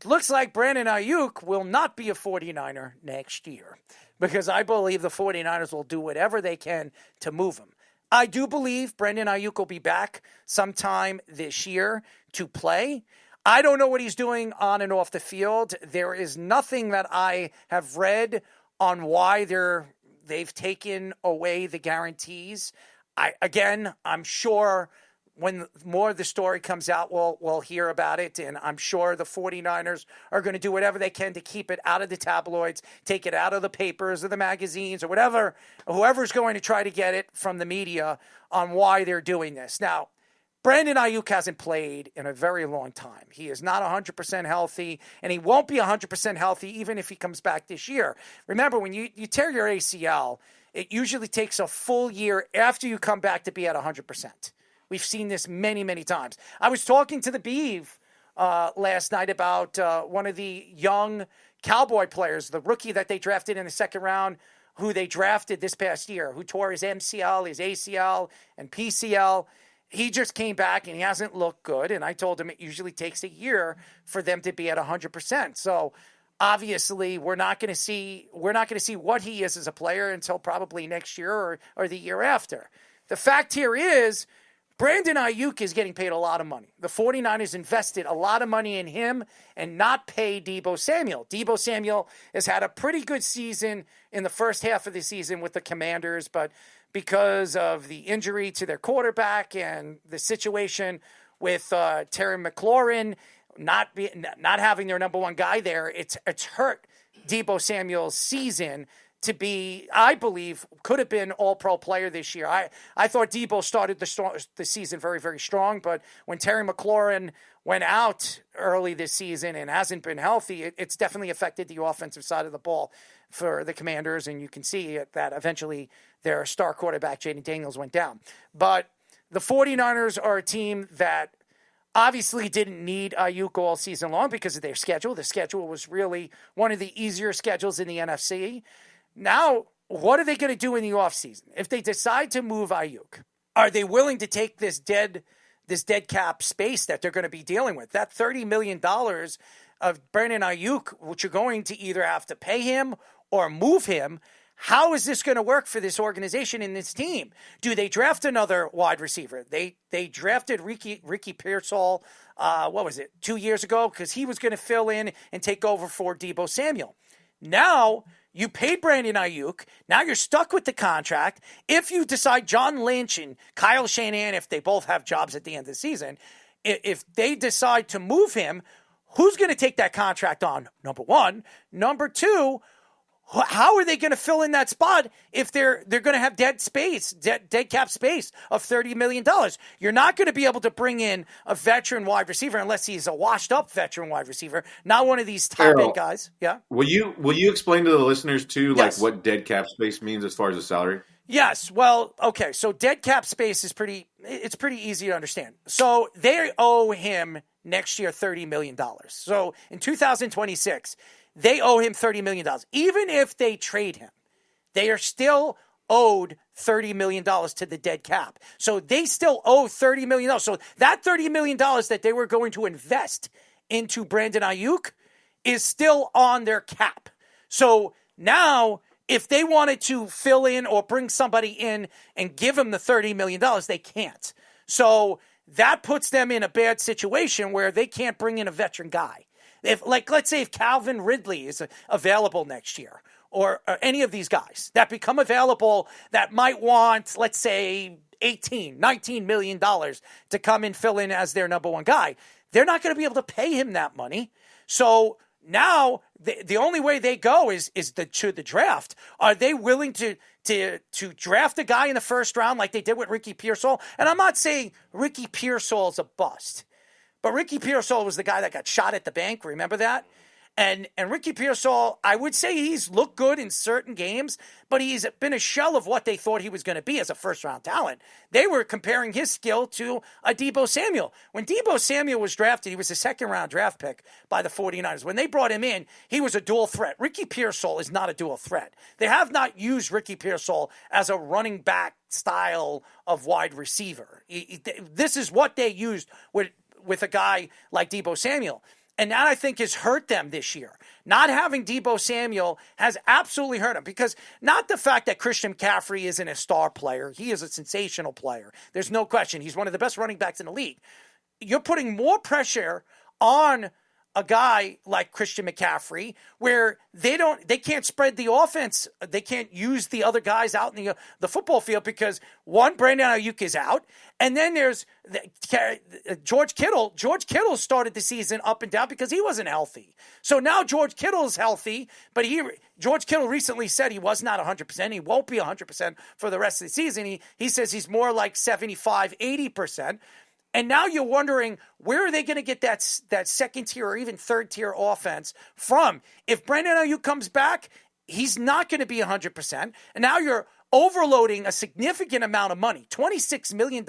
looks like Brandon Aiyuk will not be a 49er next year because I believe the 49ers will do whatever they can to move him. I do believe Brandon Aiyuk will be back sometime this year to play. I don't know what he's doing on and off the field. There is nothing that I have read on why they've taken away the guarantees. I'm sure when more of the story comes out, we'll hear about it, and I'm sure the 49ers are going to do whatever they can to keep it out of the tabloids, take it out of the papers or the magazines or whatever, whoever's going to try to get it from the media on why they're doing this. Now, Brandon Aiyuk hasn't played in a very long time. He is not 100% healthy, and he won't be 100% healthy even if he comes back this year. Remember, when you tear your ACL, it usually takes a full year after you come back to be at 100%. We've seen this many, many times. I was talking to the Beeve last night about one of the young Cowboy players, the rookie that they drafted in the second round, who they drafted this past year, who tore his MCL, his ACL, and PCL. He just came back and he hasn't looked good. And I told him it usually takes a year for them to be at 100%. So obviously we're not going to see what he is as a player until probably next year or the year after. The fact here is Brandon Aiyuk is getting paid a lot of money. The 49ers invested a lot of money in him and not pay Deebo Samuel. Deebo Samuel has had a pretty good season in the first half of the season with the Commanders, but because of the injury to their quarterback and the situation with Terry McLaurin not having their number one guy there, it's hurt Deebo Samuel's season to be, I believe, could have been all-pro player this year. I thought Deebo started the season very, very strong, but when Terry McLaurin went out early this season and hasn't been healthy, it's definitely affected the offensive side of the ball for the Commanders, and you can see that eventually their star quarterback, Jaden Daniels, went down. But the 49ers are a team that obviously didn't need Aiyuk all season long because of their schedule. The schedule was really one of the easier schedules in the NFC. Now, what are they going to do in the offseason? If they decide to move Aiyuk, are they willing to take this dead cap space that they're going to be dealing with? That $30 million of Brandon Aiyuk, which you're going to either have to pay him or move him. How is this going to work for this organization and this team? Do they draft another wide receiver? They drafted Ricky Pearsall, 2 years ago, because he was going to fill in and take over for Deebo Samuel. Now, you paid Brandon Aiyuk. Now you're stuck with the contract. If you decide John Lynch and Kyle Shanahan, if they both have jobs at the end of the season, if they decide to move him, who's going to take that contract on? Number one. Number two, how are they going to fill in that spot if they're going to have dead cap space of $30 million? You're not going to be able to bring in a veteran wide receiver unless he's a washed-up veteran wide receiver, not one of these top-end guys. Yeah. Will you explain to the listeners, too, yes, what dead cap space means as far as the salary? Yes. Well, okay, so dead cap space is pretty easy to understand. So they owe him next year $30 million. So in 2026, they owe him $30 million. Even if they trade him, they are still owed $30 million to the dead cap. So they still owe $30 million. So that $30 million that they were going to invest into Brandon Aiyuk is still on their cap. So now, if they wanted to fill in or bring somebody in and give him the $30 million, they can't. So that puts them in a bad situation where they can't bring in a veteran guy. Let's say if Calvin Ridley is available next year, or any of these guys that become available that might want, let's say, $19 million to come and fill in as their number one guy, they're not going to be able to pay him that money. So now the only way they go is to the draft. Are they willing to draft a guy in the first round like they did with Ricky Pearsall? And I'm not saying Ricky Pearsall is a bust. But Ricky Pearsall was the guy that got shot at the bank. Remember that? And Ricky Pearsall, I would say he's looked good in certain games, but he's been a shell of what they thought he was going to be as a first-round talent. They were comparing his skill to a Deebo Samuel. When Deebo Samuel was drafted, he was a second-round draft pick by the 49ers. When they brought him in, he was a dual threat. Ricky Pearsall is not a dual threat. They have not used Ricky Pearsall as a running back style of wide receiver. This is what they used with a guy like Deebo Samuel. And that, I think, has hurt them this year. Not having Deebo Samuel has absolutely hurt them, because not the fact that Christian McCaffrey isn't a star player. He is a sensational player. There's no question. He's one of the best running backs in the league. You're putting more pressure on a guy like Christian McCaffrey, where they can't spread the offense. They can't use the other guys out in the football field because, one, Brandon Aiyuk is out, and then there's George Kittle. George Kittle started the season up and down because he wasn't healthy. So now George Kittle's healthy, but George Kittle recently said he was not 100%. He won't be 100% for the rest of the season. He says he's more like 75, 80%. And now you're wondering, where are they going to get that second tier or even third tier offense from? If Brandon Aiyuk comes back, he's not going to be 100%. And now you're overloading a significant amount of money, $26 million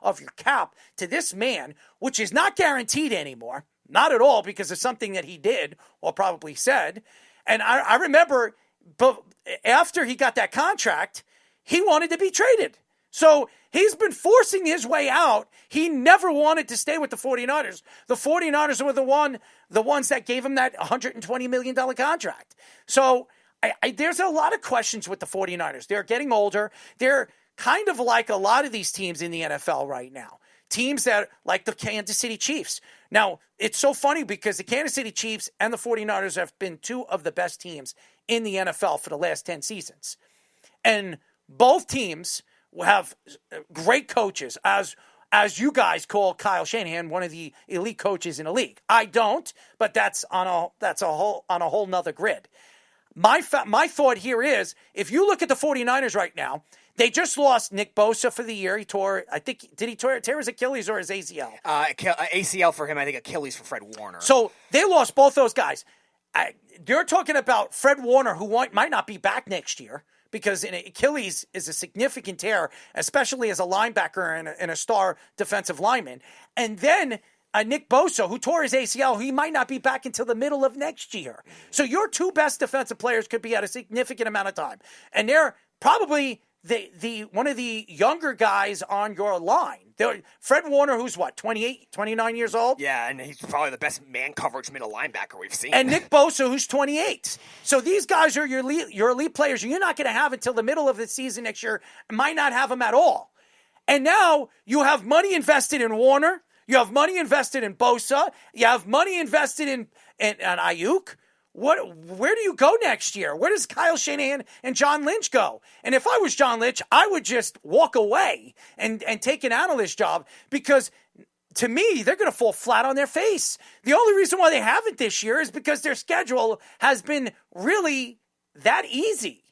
of your cap to this man, which is not guaranteed anymore. Not at all, because of something that he did or probably said. And I remember, but after he got that contract, he wanted to be traded. So he's been forcing his way out. He never wanted to stay with the 49ers. The 49ers were the ones that gave him that $120 million contract. So there's a lot of questions with the 49ers. They're getting older. They're kind of like a lot of these teams in the NFL right now. Teams that, like the Kansas City Chiefs. Now, it's so funny because the Kansas City Chiefs and the 49ers have been two of the best teams in the NFL for the last 10 seasons. And both teams have great coaches, as you guys call Kyle Shanahan one of the elite coaches in the league. I don't, but that's on a whole nother grid. My thought here is, if you look at the 49ers right now, they just lost Nick Bosa for the year. He tore, did he tear his Achilles or his ACL? ACL for him, I think Achilles for Fred Warner. So they lost both those guys. You're talking about Fred Warner, who might not be back next year, because an Achilles is a significant tear, especially as a linebacker and a star defensive lineman. And then Nick Bosa, who tore his ACL, he might not be back until the middle of next year. So your two best defensive players could be out a significant amount of time. And they're probably the one of the younger guys on your line. Fred Warner, who's 28, 29 years old? Yeah, and he's probably the best man coverage middle linebacker we've seen. And Nick Bosa, who's 28. So these guys are your elite players, and you're not going to have until the middle of the season next year. Might not have them at all. And now you have money invested in Warner. You have money invested in Bosa. You have money invested in Aiyuk. Where do you go next year? Where does Kyle Shanahan and John Lynch go? And if I was John Lynch, I would just walk away and take an analyst job, because to me, they're going to fall flat on their face. The only reason why they haven't this year is because their schedule has been really that easy.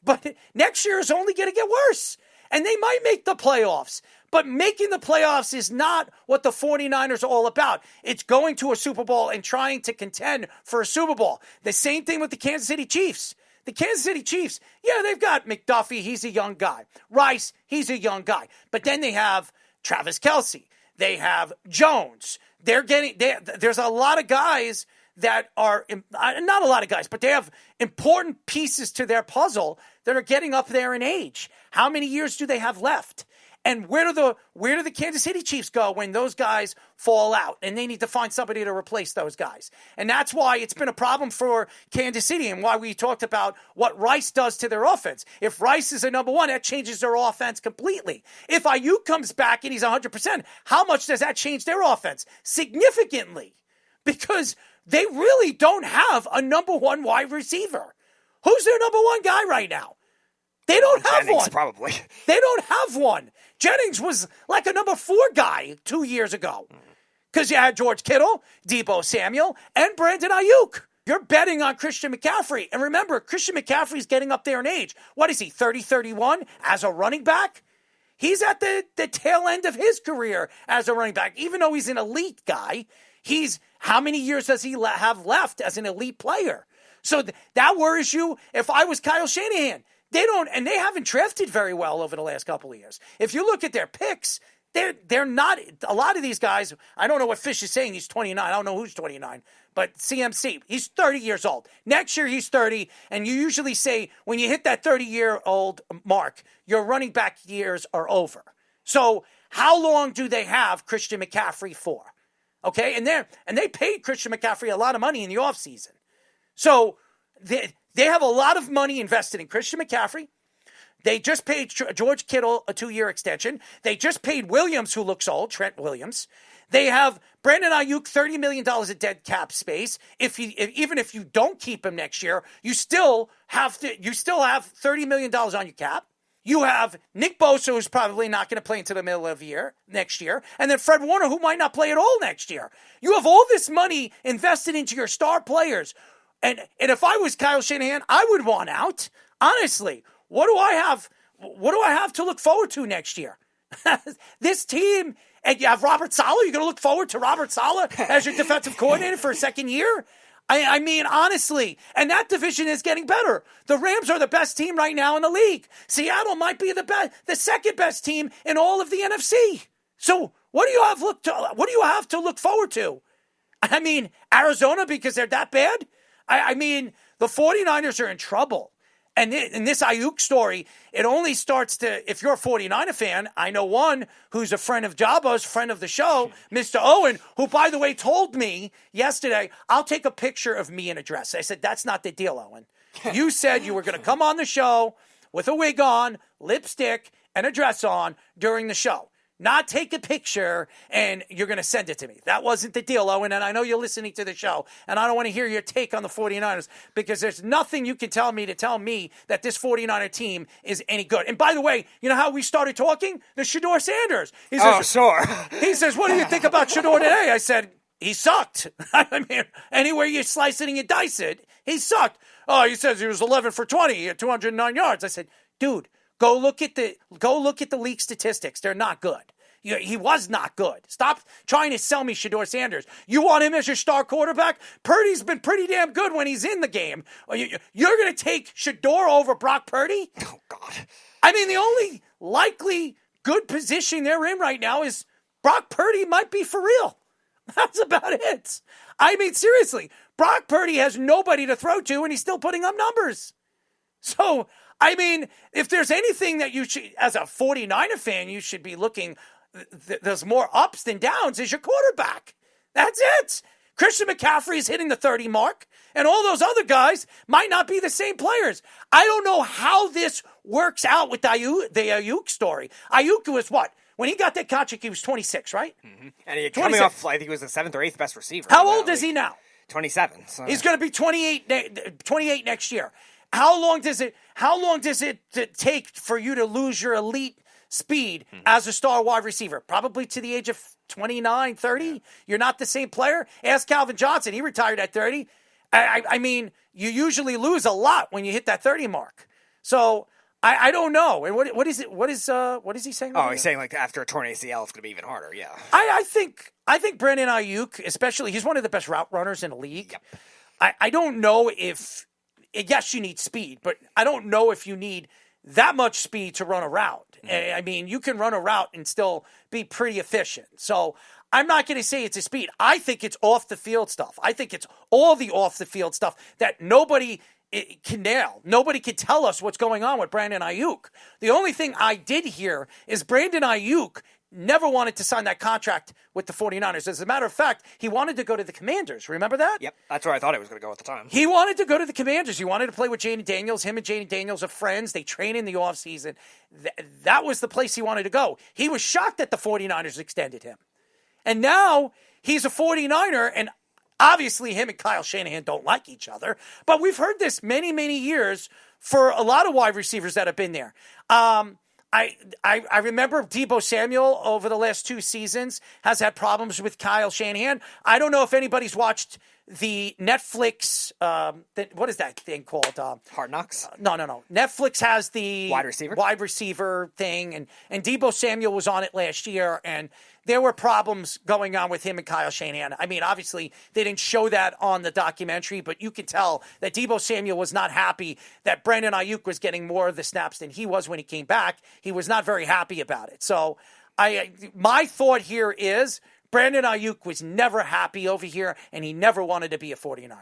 But next year is only going to get worse. And they might make the playoffs. But making the playoffs is not what the 49ers are all about. It's going to a Super Bowl and trying to contend for a Super Bowl. The same thing with the Kansas City Chiefs. The Kansas City Chiefs, yeah, they've got McDuffie. He's a young guy. Rice, he's a young guy. But then they have Travis Kelce. They have Jones. There's a lot of guys that are, not a lot of guys, but they have important pieces to their puzzle that are getting up there in age. How many years do they have left? And where do the Kansas City Chiefs go when those guys fall out and they need to find somebody to replace those guys? And that's why it's been a problem for Kansas City, and why we talked about what Rice does to their offense. If Rice is a number one, that changes their offense completely. If Aiyuk comes back and he's 100%, how much does that change their offense? Significantly. Because they really don't have a number one wide receiver. Who's their number one guy right now? They don't have Jennings, one. Probably. They don't have one. Jennings was like a number 4 guy 2 years ago. Because you had George Kittle, Deebo Samuel, and Brandon Aiyuk. You're betting on Christian McCaffrey. And remember, Christian McCaffrey's getting up there in age. What is he, 30, 31 as a running back? He's at the tail end of his career as a running back. Even though he's an elite guy, how many years does he have left as an elite player? So that worries you. If I was Kyle Shanahan, they haven't drafted very well over the last couple of years. If you look at their picks, they're not, a lot of these guys, I don't know what Fish is saying, he's 29, I don't know who's 29, but CMC, he's 30 years old. Next year he's 30, and you usually say when you hit that 30-year-old mark, your running back years are over. So how long do they have Christian McCaffrey for? Okay, and they paid Christian McCaffrey a lot of money in the offseason. So they have a lot of money invested in Christian McCaffrey. They just paid George Kittle a 2-year extension. They just paid Williams, who looks old, Trent Williams. They have Brandon Aiyuk, $30 million of dead cap space. Even if you don't keep him next year, you still have $30 million on your cap. You have Nick Bosa, who's probably not going to play into the middle of the year next year, and then Fred Warner, who might not play at all next year. You have all this money invested into your star players, and if I was Kyle Shanahan, I would want out. Honestly, what do I have to look forward to next year? This team, and you have Robert Saleh. You're going to look forward to Robert Saleh as your defensive coordinator for a second year? I mean, honestly, and that division is getting better. The Rams are the best team right now in the league. Seattle might be the second best team in all of the NFC. So what do you have to look forward to? I mean, Arizona, because they're that bad? I mean, the 49ers are in trouble. And in this Aiyuk story, it only starts to, if you're a 49er fan, I know one who's a friend of Jabba's, friend of the show, Mr. Owen, who, by the way, told me yesterday, I'll take a picture of me in a dress. I said, that's not the deal, Owen. You said you were going to come on the show with a wig on, lipstick, and a dress on during the show. Not take a picture and you're going to send it to me. That wasn't the deal, Owen, and I know you're listening to the show, and I don't want to hear your take on the 49ers because there's nothing you can tell me that this 49er team is any good. And by the way, you know how we started talking? The Shedeur Sanders. He says, sure. He says, what do you think about Shedeur today? I said, he sucked. I mean, anywhere you slice it and you dice it, he sucked. Oh, he says he was 11 for 20 at 209 yards. I said, dude, Go look at the league statistics. They're not good. He was not good. Stop trying to sell me Shedeur Sanders. You want him as your star quarterback? Purdy's been pretty damn good when he's in the game. You're going to take Shedeur over Brock Purdy? Oh, God. I mean, the only likely good position they're in right now is Brock Purdy might be for real. That's about it. I mean, seriously, Brock Purdy has nobody to throw to, and he's still putting up numbers. So, I mean, if there's anything that you should, as a 49er fan, you should be looking, there's more ups than downs as your quarterback. That's it. Christian McCaffrey is hitting the 30 mark, and all those other guys might not be the same players. I don't know how this works out with the Aiyuk story. Aiyuk was what? When he got that contract, he was 26, right? Mm-hmm. And he coming off, I think he was the 7th or 8th best receiver. How old is he now? 27. So. He's going to be 28 next year. How long does it take for you to lose your elite speed as a star wide receiver? Probably to the age of 29, 30. Yeah. You're not the same player. Ask Calvin Johnson. He retired at 30. I mean, you usually lose a lot when you hit that 30 mark. So I don't know. And what is he saying? Oh, he's saying like after a torn ACL, it's going to be even harder. Yeah. I think Brandon Aiyuk, especially, he's one of the best route runners in the league. Yep. I don't know if. Yes, you need speed, but I don't know if you need that much speed to run a route. Mm-hmm. I mean, you can run a route and still be pretty efficient. So I'm not going to say it's a speed. I think it's off-the-field stuff. I think it's all the off-the-field stuff that nobody can nail. Nobody can tell us what's going on with Brandon Aiyuk. The only thing I did hear is Brandon Aiyuk never wanted to sign that contract with the 49ers. As a matter of fact, he wanted to go to the Commanders. Remember that? Yep, that's where I thought he was going to go at the time. He wanted to go to the Commanders. He wanted to play with Jaden Daniels. Him and Jaden Daniels are friends. They train in the offseason. That was the place he wanted to go. He was shocked that the 49ers extended him. And now he's a 49er, and obviously him and Kyle Shanahan don't like each other. But we've heard this many, many years for a lot of wide receivers that have been there. I remember Deebo Samuel over the last 2 seasons has had problems with Kyle Shanahan. I don't know if anybody's watched the Netflix, what is that thing called? Hard Knocks? No. Netflix has the wide receiver thing, and Deebo Samuel was on it last year, and there were problems going on with him and Kyle Shanahan. I mean, obviously, they didn't show that on the documentary, but you could tell that Deebo Samuel was not happy that Brandon Aiyuk was getting more of the snaps than he was when he came back. He was not very happy about it. So my thought here is Brandon Aiyuk was never happy over here, and he never wanted to be a 49er.